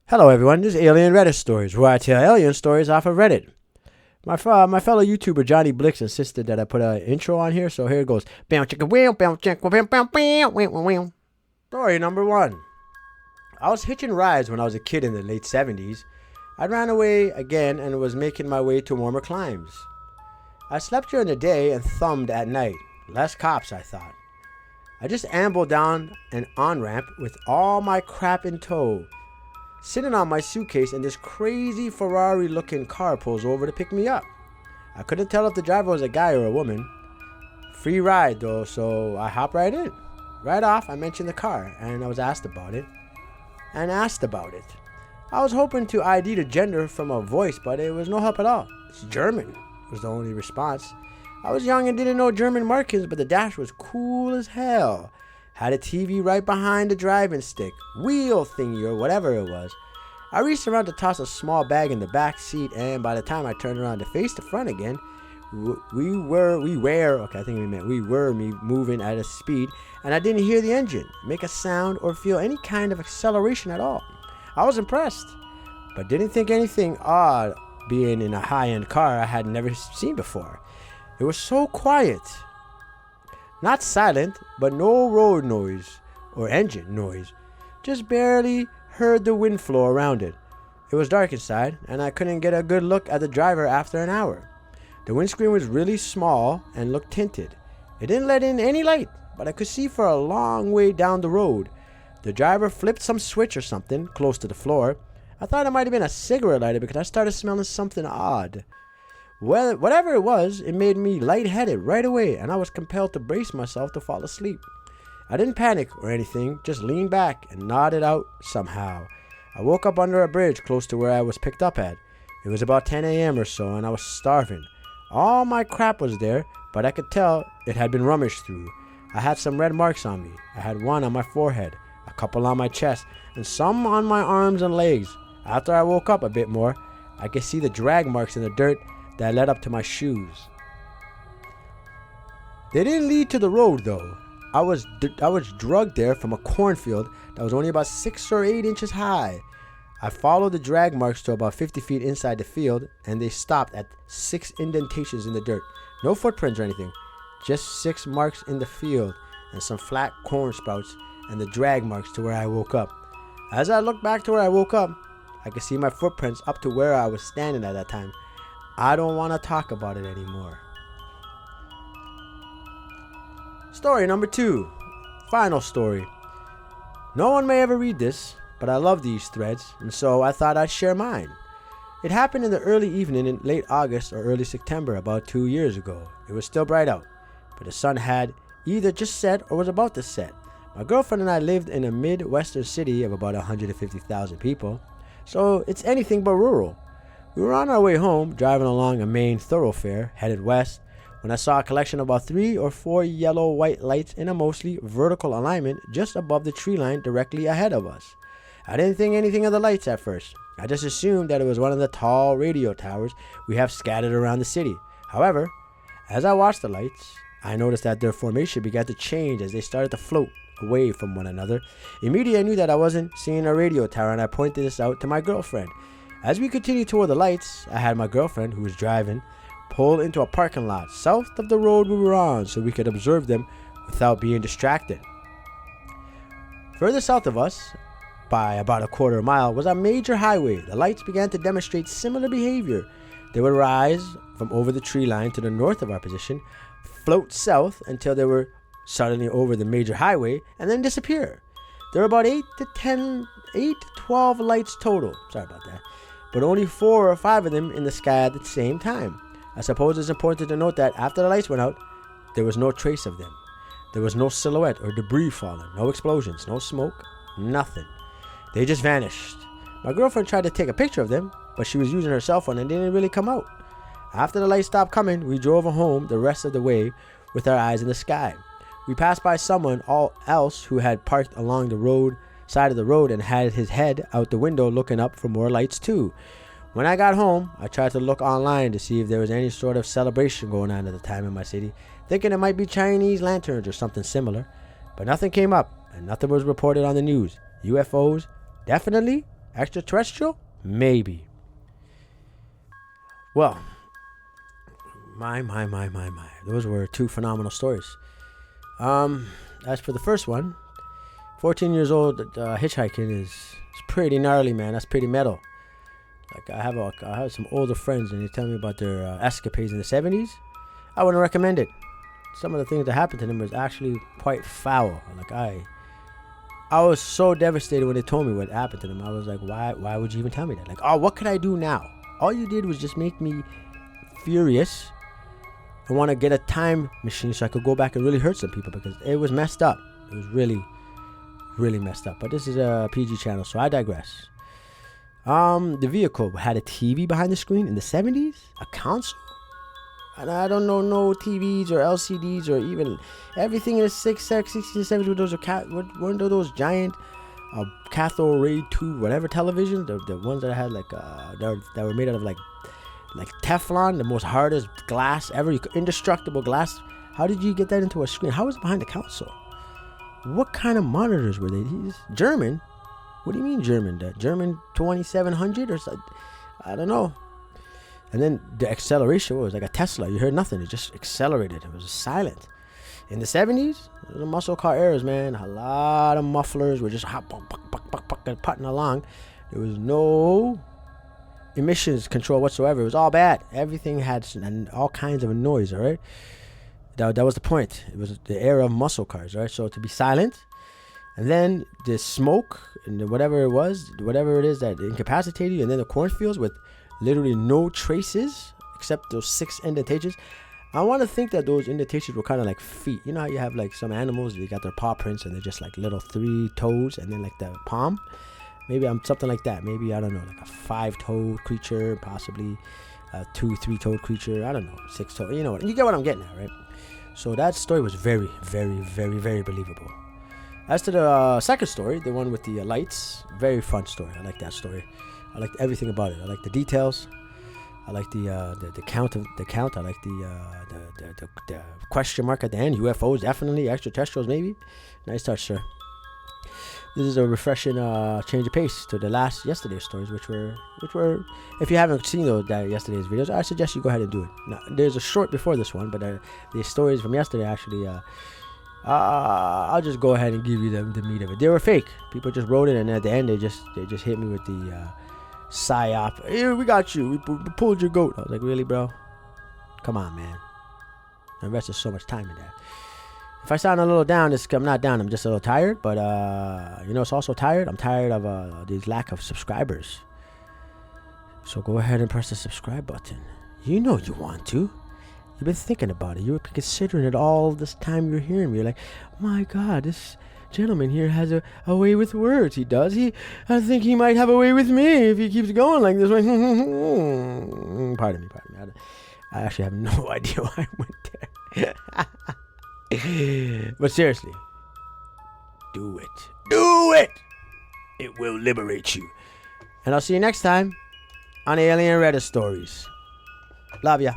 Hello everyone, this is Alien Reddit Stories, where I tell alien stories off of Reddit. My fellow YouTuber Johnny Blix insisted that I put an intro on here, so here it goes. Story number 1. I was hitching rides when I was a kid in the late 70s. I ran away again and was making my way to warmer climes. I slept during the day and thumbed at night. Less cops, I thought. I just ambled down an on-ramp with all my crap in tow, sitting on my suitcase, and this crazy Ferrari-looking car pulls over to pick me up. I couldn't tell if the driver was a guy or a woman. Free ride though, so I hop right in. Right off, I mentioned the car, and I was asked about it. I was hoping to ID the gender from a voice, but it was no help at all. It's German, was the only response. I was young and didn't know German markings, but the dash was cool as hell. Had a TV right behind the driving stick, wheel thingy or whatever it was. I reached around to toss a small bag in the back seat, and by the time I turned around to face the front again, we were moving at a speed, and I didn't hear the engine make a sound or feel any kind of acceleration at all. I was impressed, but didn't think anything odd being in a high-end car I had never seen before. It was so quiet. Not silent, but no road noise or engine noise. Just barely heard the wind flow around it. It was dark inside, and I couldn't get a good look at the driver after an hour. The windscreen was really small and looked tinted. It didn't let in any light, but I could see for a long way down the road. The driver flipped some switch or something close to the floor. I thought it might have been a cigarette lighter because I started smelling something odd. Well, whatever it was, it made me lightheaded right away, and I was compelled to brace myself to fall asleep. I didn't panic or anything, just leaned back and nodded out somehow. I woke up under a bridge close to where I was picked up at. It was about 10 a.m. or so, and I was starving. All my crap was there, but I could tell it had been rummaged through. I had some red marks on me. I had one on my forehead, a couple on my chest, and some on my arms and legs. After I woke up a bit more, I could see the drag marks in the dirt that led up to my shoes. They didn't lead to the road though. I was drugged there from a cornfield that was only about 6 or 8 inches high. I followed the drag marks to about 50 feet inside the field, and they stopped at 6 indentations in the dirt. No footprints or anything, just 6 marks in the field and some flat corn sprouts and the drag marks to where I woke up. As I looked back to where I woke up, I could see my footprints up to where I was standing at that time. I don't want to talk about it anymore. Story number 2. Final story. No one may ever read this, but I love these threads, and so I thought I'd share mine. It happened in the early evening in late August or early September about 2 years ago. It was still bright out, but the sun had either just set or was about to set. My girlfriend and I lived in a Midwestern city of about 150,000 people, so it's anything but rural. We were on our way home, driving along a main thoroughfare, headed west, when I saw a collection of about 3 or 4 yellow-white lights in a mostly vertical alignment just above the tree line directly ahead of us. I didn't think anything of the lights at first. I just assumed that it was one of the tall radio towers we have scattered around the city. However, as I watched the lights, I noticed that their formation began to change as they started to float away from one another. Immediately I knew that I wasn't seeing a radio tower, and I pointed this out to my girlfriend. As we continued toward the lights, I had my girlfriend, who was driving, pull into a parking lot south of the road we were on so we could observe them without being distracted. Further south of us, by about a quarter mile, was a major highway. The lights began to demonstrate similar behavior. They would rise from over the tree line to the north of our position, float south until they were suddenly over the major highway, and then disappear. There were about 8 to 12 lights total. Sorry about that. But only 4 or 5 of them in the sky at the same time. I suppose it's important to note that after the lights went out, there was no trace of them. There was no silhouette or debris falling, no explosions, no smoke, nothing. They just vanished. My girlfriend tried to take a picture of them, but she was using her cell phone and didn't really come out. After the lights stopped coming, we drove home the rest of the way with our eyes in the sky. We passed by someone else who had parked along the side of the road and had his head out the window looking up for more lights too. When I got home, I tried to look online to see if there was any sort of celebration going on at the time in my city, thinking it might be Chinese lanterns or something similar, but nothing came up and nothing was reported on the news. UFOs? Definitely Extraterrestrial? Maybe. Well, my. Those were two phenomenal stories. As for the first one, 14 years old, hitchhiking is pretty gnarly, man. That's pretty metal. Like I have some older friends, and they tell me about their escapades in the 70s. I wouldn't recommend it. Some of the things that happened to them was actually quite foul. Like I was so devastated when they told me what happened to them. I was like, why would you even tell me that? Like, oh, what could I do now? All you did was just make me furious. I want to get a time machine so I could go back and really hurt some people, because it was messed up. It was really, really messed up. But this is a PG channel, so I digress. The vehicle had a TV behind the screen in the 70s, a console. And I don't know, no TVs or LCDs or even everything in the 60s and 70s with those weren't those giant cathode ray tube whatever televisions, the ones that had like that were made out of like Teflon, the most hardest glass ever, indestructible glass. How did you get that into a screen? How was it behind the console? What kind of monitors were they? These German? What do you mean German? The German 2700 or something? I don't know. And then the acceleration was like a Tesla. You heard nothing. It just accelerated. It was silent. In the 70s, the muscle car eras, man. A lot of mufflers were just putting along. There was no emissions control whatsoever. It was all bad. Everything had all kinds of noise, all right? That was the point. It was the era of muscle cars, right? So to be silent, and then the smoke and whatever it is that incapacitated you, and then the cornfields with literally no traces except those 6 indentations. I want to think that those indentations were kind of like feet. You know how you have like some animals, they got their paw prints and they're just like little 3 toes and then like the palm. Maybe I'm something like that. Maybe, I don't know, like a 5-toed creature, possibly a 2-3-toed creature. I don't know, 6-toed. You know what? You get what I'm getting at, right? So that story was very, very, very, very believable. As to the second story, the one with the lights, very fun story. I like that story. I liked everything about it. I like the details. I like the count. I like the question mark at the end. UFOs, definitely. Extraterrestrials, maybe. Nice touch, sir. This is a refreshing change of pace to the yesterday's stories, which were. If you haven't seen yesterday's videos, I suggest you go ahead and do it. Now, there's a short before this one, but the stories from yesterday actually. I'll just go ahead and give you the meat of it. They were fake. People just wrote it, and at the end they just hit me with the psyop. Here, we got you. We pulled your goat. I was like, really, bro? Come on, man. I invested so much time in that. If I sound a little down, I'm not down. I'm just a little tired. But it's also tired. I'm tired of these lack of subscribers. So go ahead and press the subscribe button. You know you want to. You've been thinking about it. You've been considering it all this time you're hearing me. You're like, my God, this gentleman here has a way with words. He does. I think he might have a way with me if he keeps going like this. Pardon me. I actually have no idea why I went there. But seriously, do it. Do it! It will liberate you. And I'll see you next time on Alien Reddit Stories. Love ya.